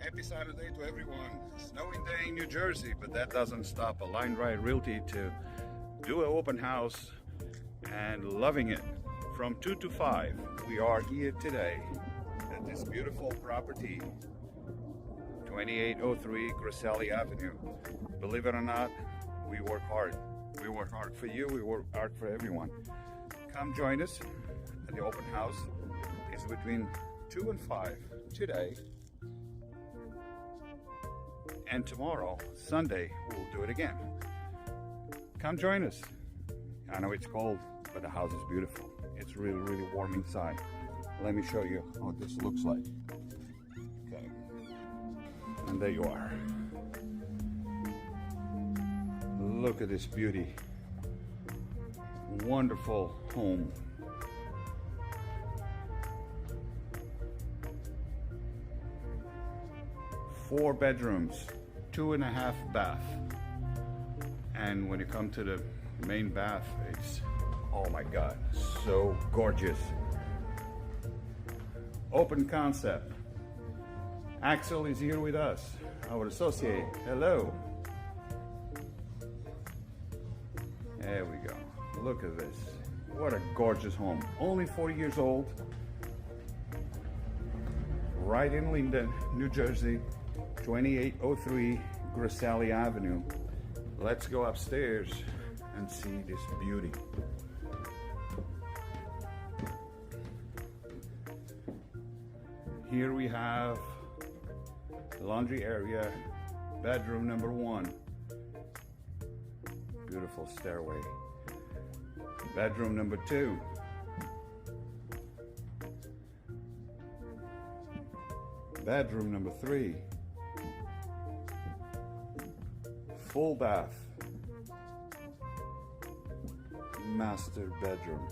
Happy Saturday to everyone. Snowy day in New Jersey, but that doesn't stop a Line Right Realty to do an open house and loving it. From 2 to 5, we are here today at this beautiful property, 2803 Griselli Avenue. Believe it or not, we work hard. We work hard for you, we work hard for everyone. Come join us at the open house. It's between 2 and 5 today. And tomorrow, Sunday, we'll do it again. Come join us. I know it's cold, but the house is beautiful. It's really, really warm inside. Let me show you what this looks like. Okay. And there you are. Look at this beauty. Wonderful home. Four bedrooms, 2.5 bath. And when you come to the main bath, it's, oh my God, so gorgeous. Open concept. Axel is here with us, our associate. Hello. There we go. Look at this. What a gorgeous home. Only 4 years old. Right in Linden, New Jersey, 2803 Griselli Avenue. Let's go upstairs and see this beauty. Here we have the laundry area, bedroom number 1. Beautiful stairway. Bedroom number 2. Bedroom number 3. Full bath. Master bedroom.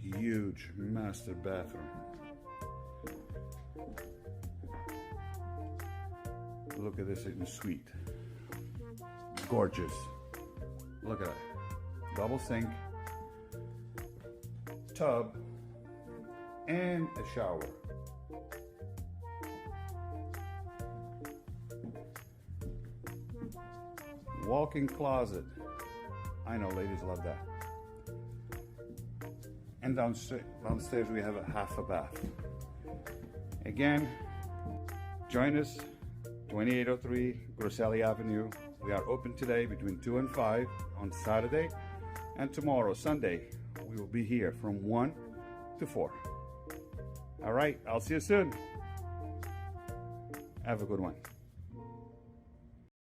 Huge master bathroom. Look at this in suite. Gorgeous. Look at that. Double sink, tub, and a shower. Walk-in closet. I know ladies love that. And downstairs we have a half a bath. Again, join us, 2803 Griselli Avenue. We are open today between 2 and 5 on Saturday, and tomorrow, Sunday, we will be here from 1 to 4. All right, I'll see you soon. Have a good one.